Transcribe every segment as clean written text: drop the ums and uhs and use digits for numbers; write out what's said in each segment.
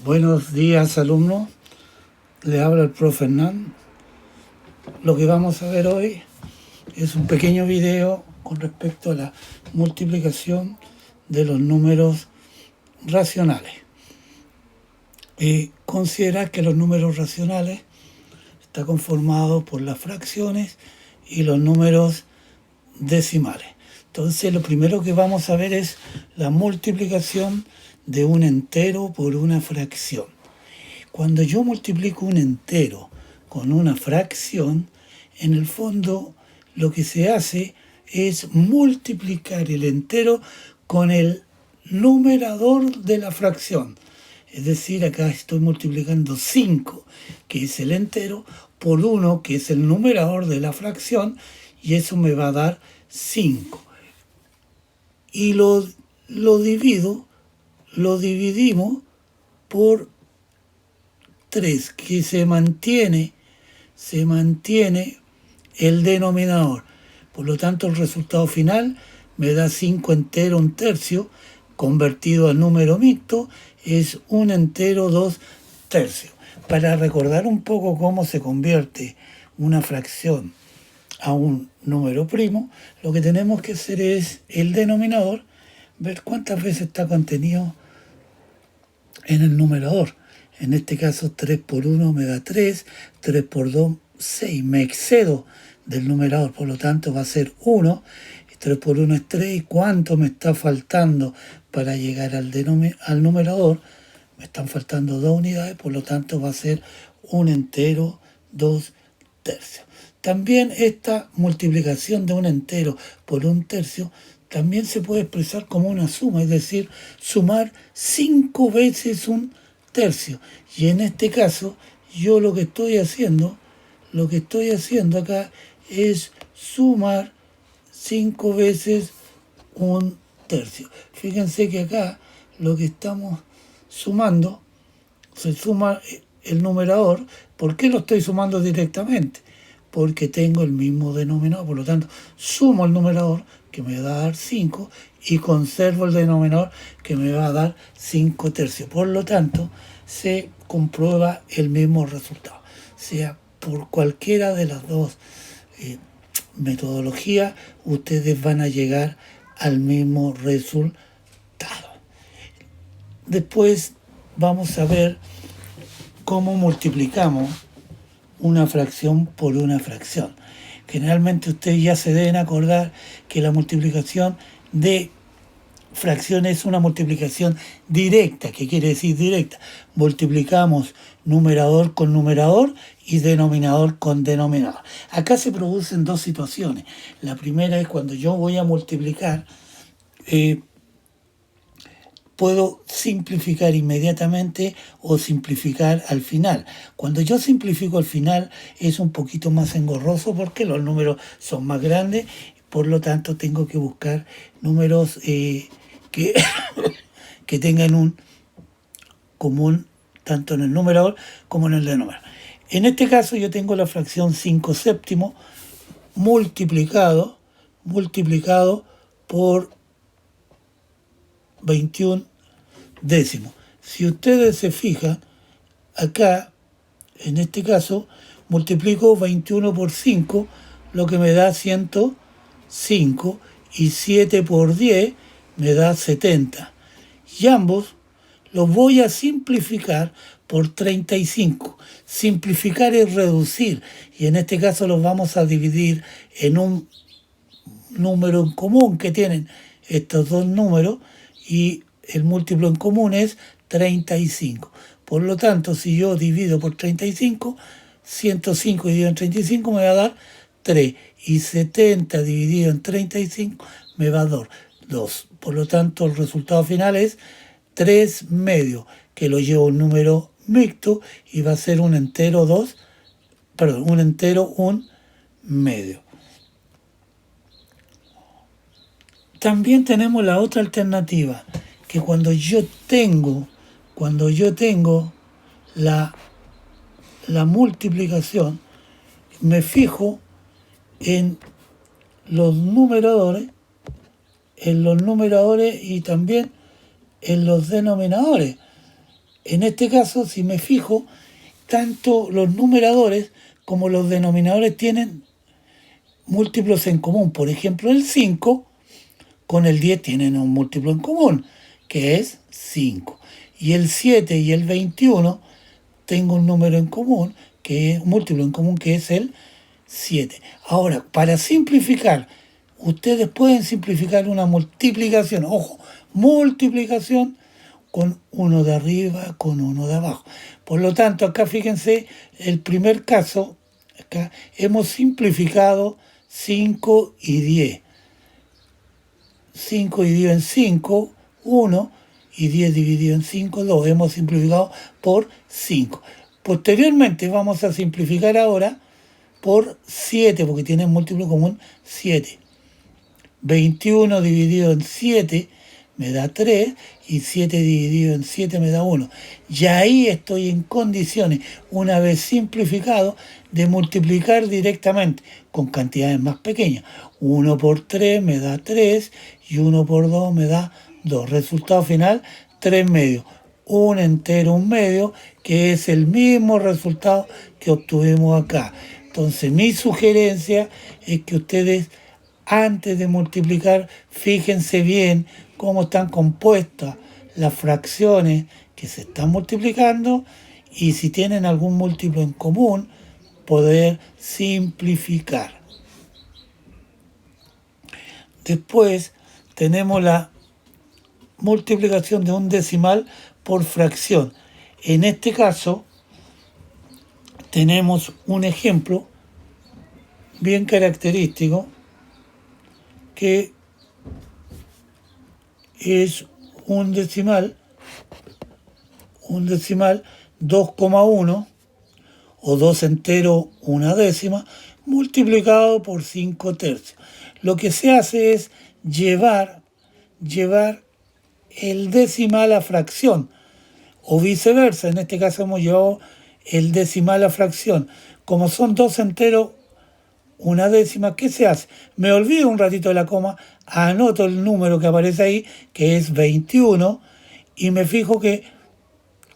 Buenos días, alumnos. Le habla el profe Hernán. Lo que vamos a ver hoy es un pequeño video con respecto a la multiplicación de los números racionales. Y considera que los números racionales están conformados por las fracciones y los números decimales. Entonces, lo primero que vamos a ver es la multiplicación de un entero por una fracción. Cuando yo multiplico un entero con una fracción, en el fondo lo que se hace es multiplicar el entero con el numerador de la fracción. Es decir, acá estoy multiplicando 5, que es el entero, por 1, que es el numerador de la fracción, y eso me va a dar 5. Y lo dividimos por 3, que se mantiene el denominador. Por lo tanto, el resultado final me da 5 entero 1/3, convertido a número mixto, es 1 entero 2/3. Para recordar un poco cómo se convierte una fracción a un número primo, lo que tenemos que hacer es el denominador, ver cuántas veces está contenido en el numerador. En este caso 3 por 1 me da 3, 3 por 2, 6. Me excedo del numerador, por lo tanto va a ser 1. 3 por 1 es 3. ¿Y cuánto me está faltando para llegar al numerador? Me están faltando 2 unidades, por lo tanto va a ser 1 entero 2/3. También esta multiplicación de un entero por 1/3 también se puede expresar como una suma, es decir, sumar 5 veces 1/3. Y en este caso, yo lo que estoy haciendo acá es sumar 5 veces 1/3. Fíjense que acá lo que estamos sumando, se suma el numerador. ¿Por qué lo estoy sumando directamente? Porque tengo el mismo denominador, por lo tanto, sumo el numerador, que me va a dar 5, y conservo el denominador, que me va a dar 5/3. Por lo tanto, se comprueba el mismo resultado. O sea, por cualquiera de las dos metodologías, ustedes van a llegar al mismo resultado. Después vamos a ver cómo multiplicamos una fracción por una fracción. Generalmente ustedes ya se deben acordar que la multiplicación de fracciones es una multiplicación directa. ¿Qué quiere decir directa? Multiplicamos numerador con numerador y denominador con denominador. Acá se producen dos situaciones. La primera es cuando yo voy a multiplicar, puedo simplificar inmediatamente o simplificar al final. Cuando yo simplifico al final es un poquito más engorroso porque los números son más grandes, por lo tanto tengo que buscar números que tengan un común tanto en el numerador como en el denominador. En este caso yo tengo la fracción 5/7 multiplicado por 21 décimos. Si ustedes se fijan, acá, en este caso, multiplico 21 por 5, lo que me da 105, y 7 por 10 me da 70. Y ambos los voy a simplificar por 35. Simplificar es reducir, y en este caso los vamos a dividir en un número en común que tienen estos dos números, y el múltiplo en común es 35. Por lo tanto, si yo divido por 35, 105 dividido en 35 me va a dar 3. Y 70 dividido en 35 me va a dar 2. Por lo tanto, el resultado final es 3 medios, que lo llevo un número mixto y va a ser un entero 1 medio. También tenemos la otra alternativa, que cuando yo tengo la multiplicación, me fijo en los numeradores y también en los denominadores. En este caso, si me fijo, tanto los numeradores como los denominadores tienen múltiplos en común. Por ejemplo, el 5 con el 10 tienen un múltiplo en común, que es 5. Y el 7 y el 21 tengo un número en común, que es un múltiplo en común, que es el 7. Ahora, para simplificar, ustedes pueden simplificar una multiplicación, ojo, multiplicación con uno de arriba, con uno de abajo. Por lo tanto, acá fíjense, el primer caso, acá hemos simplificado 5 y 10. 5 dividido en 5, 1, y 10 dividido en 5, 2. Hemos simplificado por 5. Posteriormente vamos a simplificar ahora por 7, porque tiene múltiplo común 7. 21 dividido en 7 me da 3 y 7 dividido en 7 me da 1. Y ahí estoy en condiciones, una vez simplificado, de multiplicar directamente con cantidades más pequeñas. 1 por 3 me da 3 y 1 por 2 me da 2. Resultado final, 3 medios. Un entero, un medio, que es el mismo resultado que obtuvimos acá. Entonces mi sugerencia es que ustedes, antes de multiplicar, fíjense bien cómo están compuestas las fracciones que se están multiplicando y si tienen algún múltiplo en común, poder simplificar. Después tenemos la multiplicación de un decimal por fracción. En este caso tenemos un ejemplo bien característico que es un decimal 2,1 o 2 enteros una décima multiplicado por 5 tercios. Lo que se hace es llevar el decimal a fracción o viceversa. En este caso hemos llevado el decimal a fracción. Como son 2 enteros una décima, ¿qué se hace? Me olvido un ratito de la coma, anoto el número que aparece ahí, que es 21, y me fijo que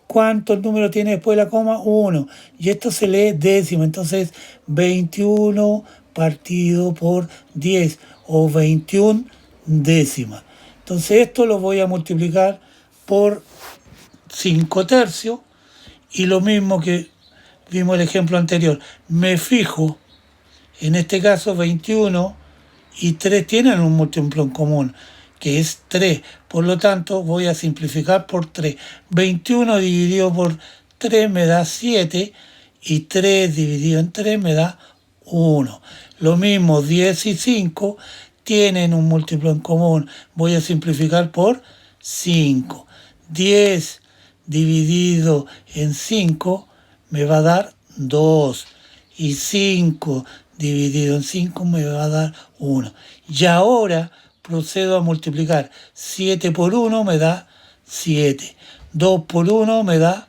¿cuántos números tiene después de la coma? 1. Y esto se lee décima, entonces 21 partido por 10 o 21 décimas. Entonces esto lo voy a multiplicar por 5 tercios y lo mismo que vimos el ejemplo anterior. Me fijo, en este caso 21 y 3 tienen un múltiplo en común, que es 3. Por lo tanto, voy a simplificar por 3. 21 dividido por 3 me da 7 y 3 dividido en 3 me da 1. Lo mismo, 10 y 5 tienen un múltiplo en común. Voy a simplificar por 5. 10 dividido en 5 me va a dar 2. Y 5 dividido en 5 me va a dar 1. Y ahora procedo a multiplicar. 7 por 1 me da 7. 2 por 1 me da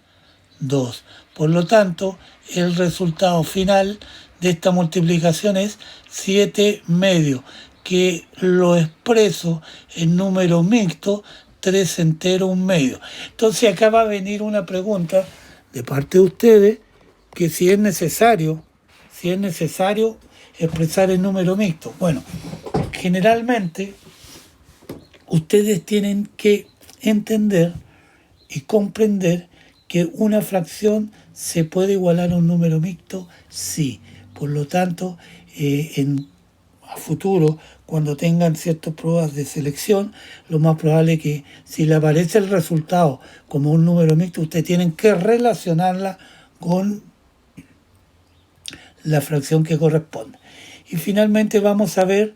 2. Por lo tanto, el resultado final de esta multiplicación es 7 medios, que lo expreso en número mixto, 3 enteros, 1 medio. Entonces acá va a venir una pregunta de parte de ustedes, que si es necesario expresar el número mixto. Bueno, generalmente ustedes tienen que entender y comprender que una fracción se puede igualar a un número mixto, sí. Por lo tanto, a futuro, cuando tengan ciertas pruebas de selección, lo más probable es que si le aparece el resultado como un número mixto, ustedes tienen que relacionarla con la fracción que corresponde. Y finalmente vamos a ver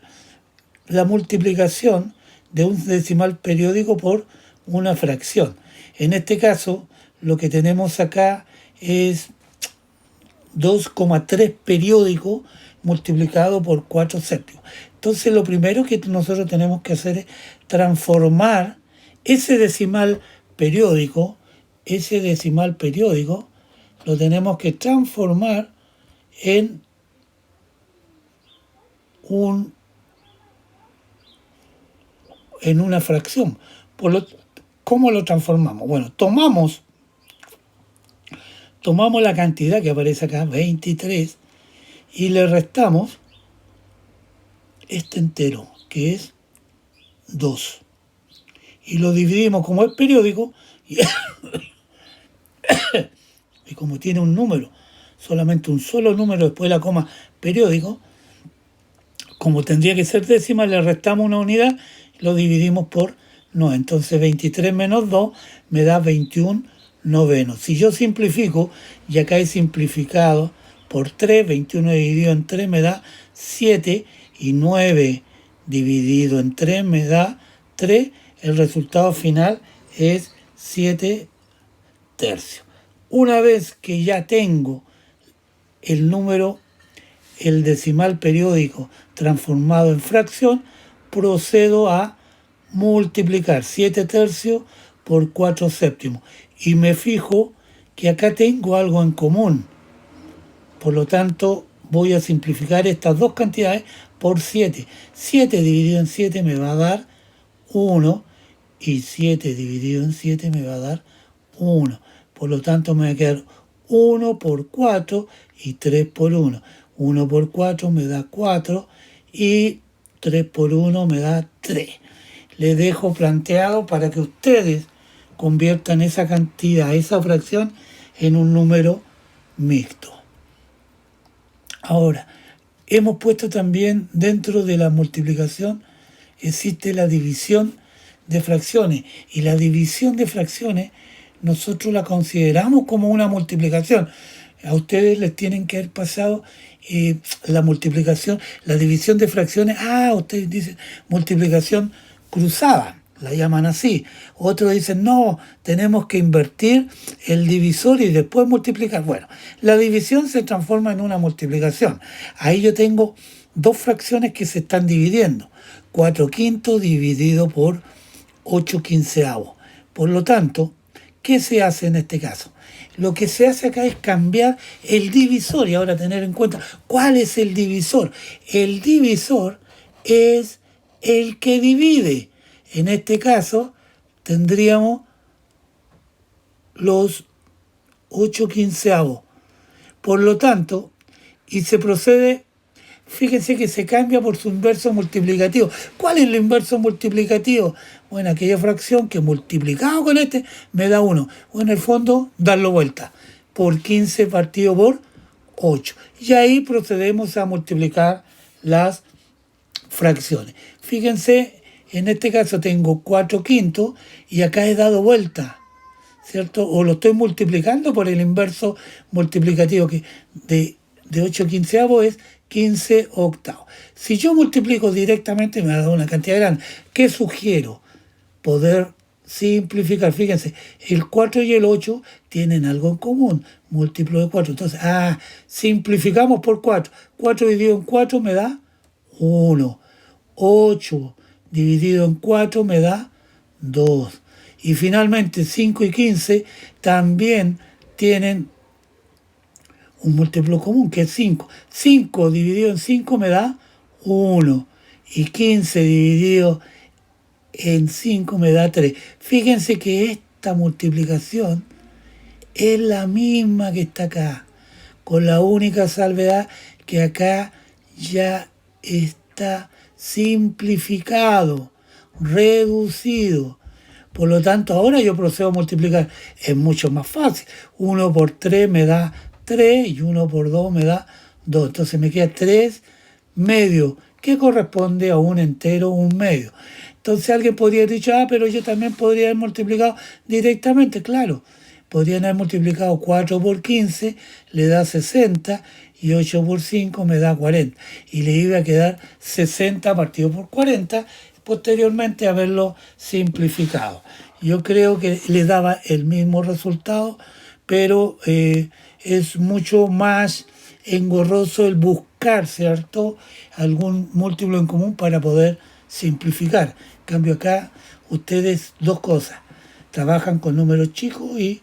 la multiplicación de un decimal periódico por una fracción. En este caso, lo que tenemos acá es 2,3 periódico multiplicado por 4 séptimos. Entonces lo primero que nosotros tenemos que hacer es transformar ese decimal periódico, lo tenemos que transformar en una fracción. ¿Cómo lo transformamos? Bueno, tomamos tomamos la cantidad que aparece acá, 23, y le restamos este entero, que es 2. Y lo dividimos como es periódico, y, y como tiene un número, solamente un solo número después de la coma periódico, como tendría que ser décima, le restamos una unidad y lo dividimos por 9. Entonces 23 menos 2 me da 21 novenos. Si yo simplifico, y acá he simplificado por 3, 21 dividido en 3 me da 7, y 9 dividido en 3 me da 3. El resultado final es 7 tercios. Una vez que ya tengo el número, el decimal periódico transformado en fracción, procedo a multiplicar 7 tercios por 4 séptimos. Y me fijo que acá tengo algo en común. Por lo tanto, voy a simplificar estas dos cantidades por 7. 7 dividido en 7 me va a dar 1, y 7 dividido en 7 me va a dar 1. Por lo tanto, me va a quedar 1 por 4 y 3 por 1. 1 por 4 me da 4 y 3 por 1 me da 3. Les dejo planteado para que ustedes conviertan esa cantidad, esa fracción, en un número mixto. Ahora, hemos puesto también dentro de la multiplicación, existe la división de fracciones. Y la división de fracciones nosotros la consideramos como una multiplicación. A ustedes les tienen que haber pasado la multiplicación, la división de fracciones. Ustedes dicen multiplicación cruzada, la llaman así. Otros dicen, no, tenemos que invertir el divisor y después multiplicar. Bueno, la división se transforma en una multiplicación. Ahí yo tengo dos fracciones que se están dividiendo. 4 quintos dividido por 8 quinceavos. Por lo tanto, ¿qué se hace en este caso? Lo que se hace acá es cambiar el divisor, y ahora tener en cuenta cuál es el divisor. El divisor es el que divide. En este caso tendríamos los 8 quinceavos. Por lo tanto, y se procede, fíjense que se cambia por su inverso multiplicativo. ¿Cuál es el inverso multiplicativo? Bueno, aquella fracción que multiplicado con este me da 1. O en el fondo, darlo vuelta. Por 15 partido por 8. Y ahí procedemos a multiplicar las fracciones. Fíjense, en este caso tengo 4 quintos y acá he dado vuelta, ¿cierto? O lo estoy multiplicando por el inverso multiplicativo, que de 8 quinceavos es 15 octavos. Si yo multiplico directamente me va a dar una cantidad grande. ¿Qué sugiero? Poder simplificar. Fíjense, el 4 y el 8 tienen algo en común, múltiplo de 4. Entonces, simplificamos por 4. 4 dividido en 4 me da 1. 8 dividido en 4 me da 2. Y finalmente 5 y 15 también tienen un múltiplo común, que es 5. 5 dividido en 5 me da 1. Y 15 dividido en 5 me da 3. Fíjense que esta multiplicación es la misma que está acá, con la única salvedad que acá ya está simplificado, reducido. Por lo tanto, ahora yo procedo a multiplicar. Es mucho más fácil. 1 por 3 me da 3 y 1 por 2 me da 2. Entonces me queda 3 medio, que corresponde a un entero, un medio. Entonces alguien podría haber dicho, pero yo también podría haber multiplicado directamente. Claro, podrían haber multiplicado 4 por 15, le da 60, y 8 por 5 me da 40. Y le iba a quedar 60 partido por 40, posteriormente haberlo simplificado. Yo creo que le daba el mismo resultado, pero es mucho más engorroso el buscar, ¿cierto?, algún múltiplo en común para poder simplificar. En cambio acá, ustedes dos cosas, trabajan con números chicos y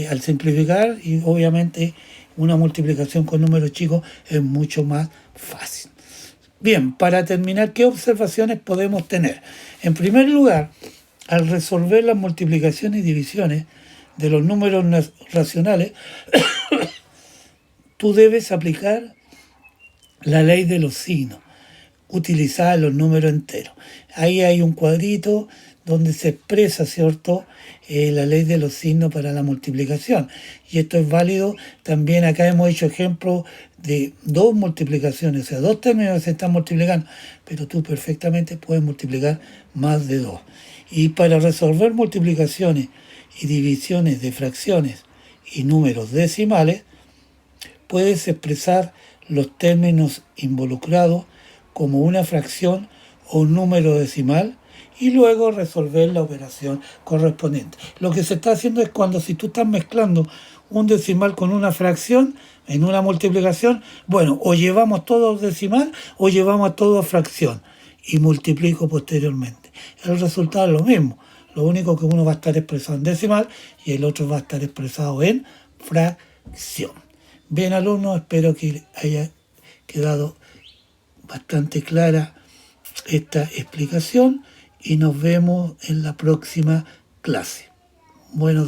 al simplificar, y obviamente una multiplicación con números chicos es mucho más fácil. Bien, para terminar, ¿qué observaciones podemos tener? En primer lugar, al resolver las multiplicaciones y divisiones de los números racionales, tú debes aplicar la ley de los signos, utilizar los números enteros. Ahí hay un cuadrito donde se expresa, ¿cierto?, la ley de los signos para la multiplicación. Y esto es válido. También acá hemos hecho ejemplos de dos multiplicaciones, o sea, dos términos que se están multiplicando, pero tú perfectamente puedes multiplicar más de dos. Y para resolver multiplicaciones y divisiones de fracciones y números decimales, puedes expresar los términos involucrados como una fracción o un número decimal y luego resolver la operación correspondiente. Lo que se está haciendo es cuando si tú estás mezclando un decimal con una fracción en una multiplicación, bueno, o llevamos todo decimal o llevamos todo a fracción y multiplico posteriormente. El resultado es lo mismo. Lo único que uno va a estar expresado en decimal y el otro va a estar expresado en fracción. Bien, alumnos, espero que haya quedado bastante clara esta explicación y nos vemos en la próxima clase. Buenos